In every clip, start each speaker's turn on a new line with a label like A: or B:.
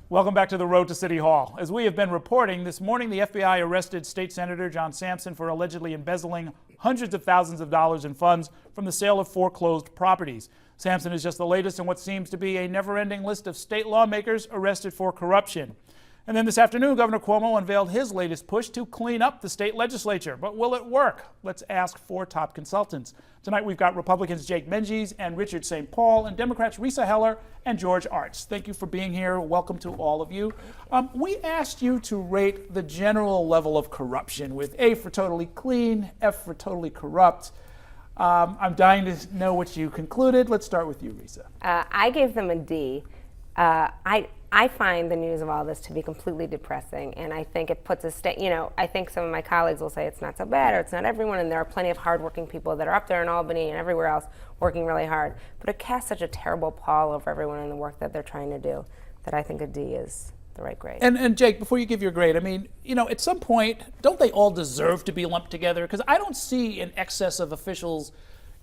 A: Welcome back to the Road to City Hall. As we have been reporting, this morning the FBI arrested State Senator John Sampson for allegedly embezzling hundreds of thousands of dollars in funds from the sale of foreclosed properties. Sampson is just the latest in what seems to be a never-ending list of state lawmakers arrested for corruption. And then this afternoon, Governor Cuomo unveiled his latest push to clean up the state legislature. But will it work? Let's ask four top consultants. Tonight we've got Republicans Jake Menges and Richard St. Paul, and Democrats Risa Heller and George Arzt. Thank you for being here. Welcome to all of you. We asked you to rate the general level of corruption, with A for totally clean, F for totally corrupt. I'm dying to know what you concluded. Let's start with you, Risa.
B: I gave them a D. I find the news of all this to be completely depressing, and I think it puts I think some of my colleagues will say it's not so bad or it's not everyone, and there are plenty of hardworking people that are up there in Albany and everywhere else working really hard, but it casts such a terrible pall over everyone in the work that they're trying to do that I think a D is the right grade.
A: And Jake, before you give your grade, I mean, at some point, don't they all deserve to be lumped together? Because I don't see an excess of officials,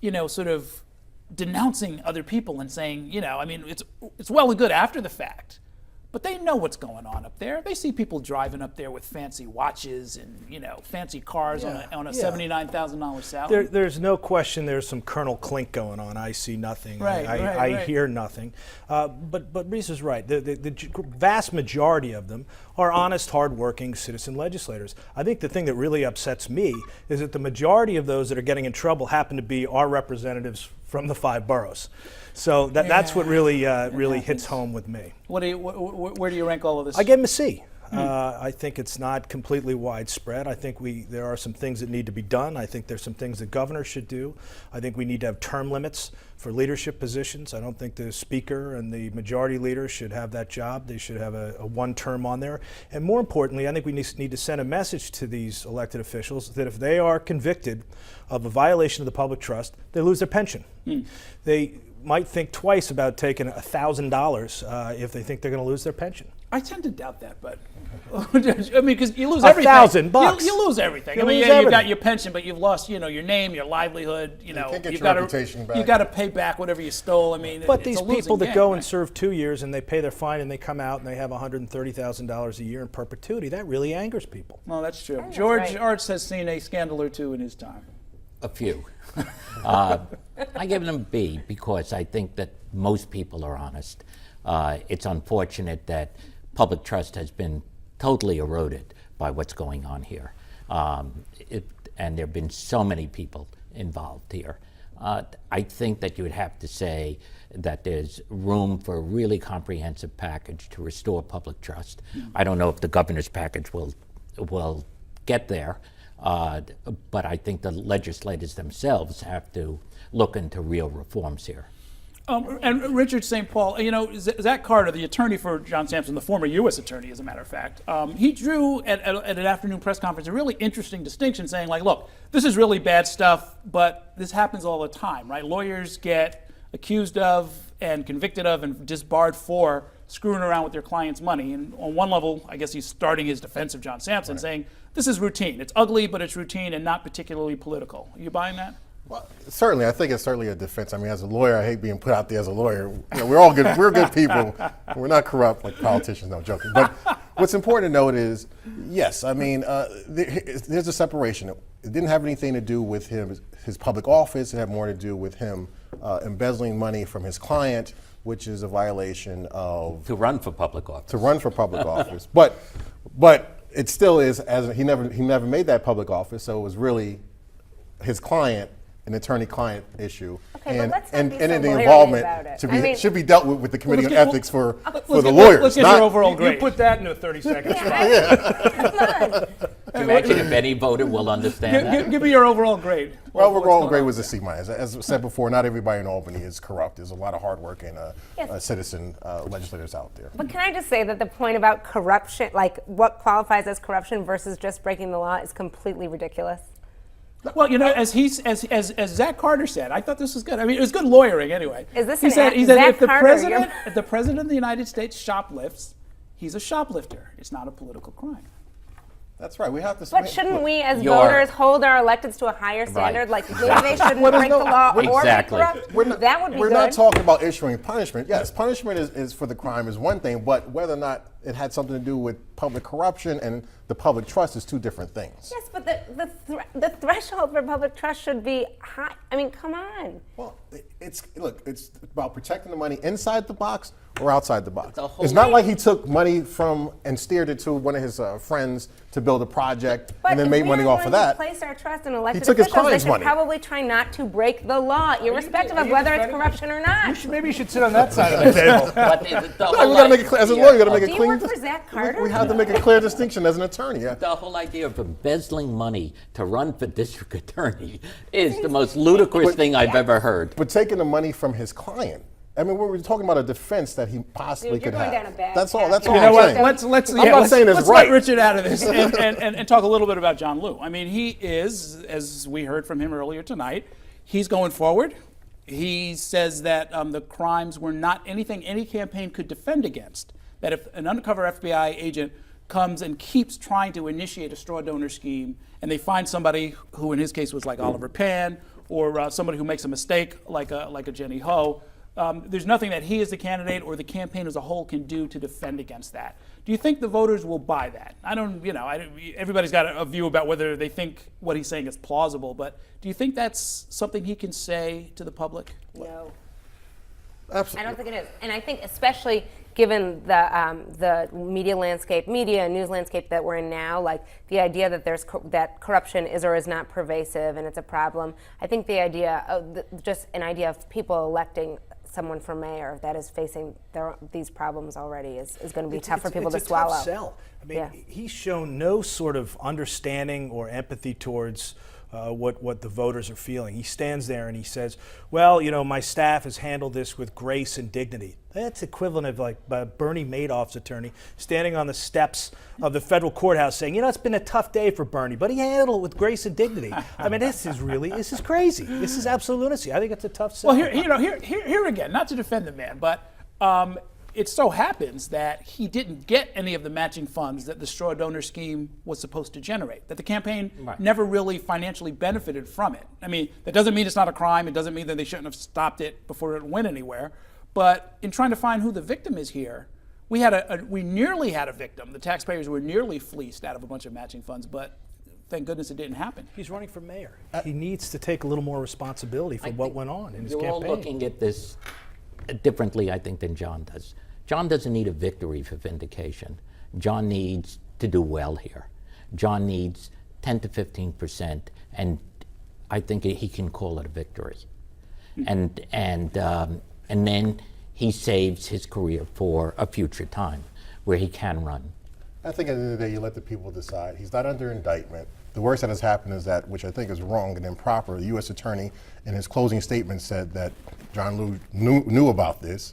A: sort of denouncing other people and saying, it's well and good after the fact. But they know what's going on up there. They see people driving up there with fancy watches and fancy cars on a $79,000 salary.
C: There's no question there's some Colonel Clink going on. I see nothing. I hear nothing. But Risa's right. The vast majority of them are honest, hardworking citizen legislators. I think the thing that really upsets me is that the majority of those that are getting in trouble happen to be our representatives from the 5 boroughs. So that's what really hits home with me.
A: Where do you rank all of this?
C: I give him a C. I think it's not completely widespread. I think there are some things that need to be done. I think there's some things the governor should do. I think we need to have term limits for leadership positions. I don't think the speaker and the majority leader should have that job. They should have a one term on there. And more importantly, I think we need to send a message to these elected officials that if they are convicted of a violation of the public trust, they lose their pension. They might think twice about taking $1,000 if they think they're going to lose their pension.
A: I tend to doubt that, but I mean, because you lose everything.
C: $1,000.
A: You lose everything. You've got your pension, but you've lost, your name, your livelihood.
D: You can't get your reputation back.
A: You got to pay back whatever you stole. I mean,
C: but these people that go and serve 2 years and they pay their fine and they come out and they have $130,000 a year in perpetuity, that really angers people.
A: Well, that's true. George Arzt has seen a scandal or two in his time.
E: A few. I give them B because I think that most people are honest. It's unfortunate that public trust has been totally eroded by what's going on here. And there have been so many people involved here. I think that you would have to say that there's room for a really comprehensive package to restore public trust. I don't know if the governor's package will get there. But I think the legislators themselves have to look into real reforms here.
A: And Richard St. Paul, Zach Carter, the attorney for John Sampson, the former U.S. attorney, as a matter of fact, he drew at an afternoon press conference a really interesting distinction, saying, look, this is really bad stuff, but this happens all the time, right? Lawyers get accused of and convicted of and disbarred for screwing around with their client's money. And on one level, I guess he's starting his defense of John Sampson, saying, this is routine. It's ugly, but it's routine and not particularly political. Are you buying that?
D: Well, certainly. I think it's certainly a defense. I mean, as a lawyer, I hate being put out there as a lawyer. We're all good. We're good people. We're not corrupt like politicians. No, joking. But what's important to note is, yes, I mean, there's a separation. It didn't have anything to do with his public office. It had more to do with him embezzling money from his client, which is a violation of
E: to run for public office.
D: To run for public office, but it still is, as he never made that public office, so it was really his client, an attorney-client issue,
B: and
D: the involvement should be dealt with the Committee on Ethics for the lawyers.
A: Let's get your overall grade.
C: You put that in a 30 seconds.
E: Imagine if any voter will understand that.
A: Give me your overall grade.
D: Well, overall grade was a C-. As I said before, not everybody in Albany is corrupt. There's a lot of hardworking citizen legislators out there.
B: But can I just say that the point about corruption, like what qualifies as corruption versus just breaking the law, is completely ridiculous?
A: Well, as Zach Carter said, I thought this was good. I mean, it was good lawyering anyway.
B: Is this
A: he said if the president of the United States shoplifts, he's a shoplifter. It's not a political crime.
D: That's right. We have to.
B: But shouldn't we, as
E: You're-
B: voters, hold our electeds to a higher standard? Like maybe they shouldn't break the law or be
E: Exactly.
B: corrupt. That would be
D: We're
B: good.
D: not talking about issuing punishment. Yes, punishment is for the crime is one thing, but whether or not it had something to do with public corruption and the public trust is two different things.
B: Yes, but the threshold for public trust should be high. I mean, come on.
D: Well, it's about protecting the money inside the box or outside the box.
E: The whole
D: It's not
E: thing.
D: like he took money from and steered it to one of his friends to build a project
B: But
D: and then
B: if
D: made
B: we
D: money
B: are
D: off of
B: going
D: that.
B: to place our trust in elected
D: took his
B: officials, they
D: client's
B: should
D: money.
B: probably try not to break the law, irrespective of whether it's corruption or not.
A: Maybe you should sit on that side of the table.
E: But the
D: We
E: whole
D: gotta make it clear. As a lawyer, you got to make
B: Do
D: it
B: you
D: clean.
B: work for Zach Carter?
D: We have to make a clear distinction as an attorney. Yeah.
E: The whole idea of embezzling money to run for district attorney is the most ludicrous thing I've ever heard.
D: But taking the money from his client. I mean, we're talking about a defense that he possibly
B: Dude, you're
D: could
B: going
D: have.
B: down a bad
D: That's all.
B: path
D: That's
B: here.
D: all
A: You know
D: I'm
A: what?
D: saying.
A: Let's
D: I'm not saying it's
A: let's
D: right.
A: let Richard out of this and talk a little bit about John Liu. I mean, he is, as we heard from him earlier tonight, he's going forward. He says that the crimes were not anything any campaign could defend against. That if an undercover FBI agent comes and keeps trying to initiate a straw donor scheme, and they find somebody who, in his case, was like Oliver Pan, or somebody who makes a mistake like a Jenny Ho, there's nothing that he as the candidate or the campaign as a whole can do to defend against that. Do you think the voters will buy that? Everybody's got a view about whether they think what he's saying is plausible, but do you think that's something he can say to the public?
B: No.
D: Absolutely.
B: I don't think it is, and I think especially given the media landscape, media and news landscape that we're in now, like the idea that that corruption is or is not pervasive and it's a problem. I think the idea of just an idea of people electing someone for mayor that is facing these problems already is going to be tough for people to swallow.
C: It's a tough sell. I mean,
B: Yeah.
C: he's shown no sort of understanding or empathy towards what the voters are feeling. He stands there and he says, well, my staff has handled this with grace and dignity. That's equivalent of like Bernie Madoff's attorney standing on the steps of the federal courthouse saying, it's been a tough day for Bernie, but he handled it with grace and dignity. I mean, this is crazy. This is absolute lunacy. I think it's a tough sell.
A: Well, here again, not to defend the man, but it so happens that he didn't get any of the matching funds that the straw donor scheme was supposed to generate, that the campaign never really financially benefited from it. I mean, that doesn't mean it's not a crime. It doesn't mean that they shouldn't have stopped it before it went anywhere. But in trying to find who the victim is here, we nearly had a victim. The taxpayers were nearly fleeced out of a bunch of matching funds, but thank goodness it didn't happen.
C: He's running for mayor. He needs to take a little more responsibility for what went on in his campaign.
E: You're all looking at this differently, I think, than John does. John doesn't need a victory for vindication. John needs to do well here. John needs 10 to 15%, and I think he can call it a victory. And then he saves his career for a future time where he can run.
D: I think at the end of the day, you let the people decide. He's not under indictment. The worst that has happened is that, which I think is wrong and improper, the U.S. attorney in his closing statement said that John Liu knew about this.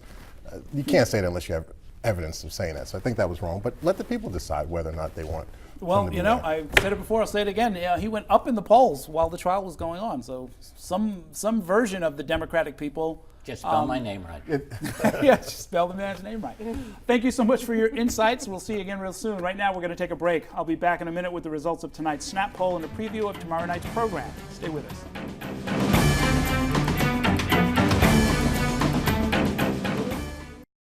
D: You can't say that unless you have evidence of saying that. So I think that was wrong. But let the people decide whether or not they want.
A: Well,
D: him to be mayor.
A: I said it before, I'll say it again. Yeah, he went up in the polls while the trial was going on. So some version of the Democratic people.
E: Just spell my name right.
A: Yeah, just spell the man's name right. Thank you so much for your insights. We'll see you again real soon. Right now, we're going to take a break. I'll be back in a minute with the results of tonight's snap poll and a preview of tomorrow night's program. Stay with us.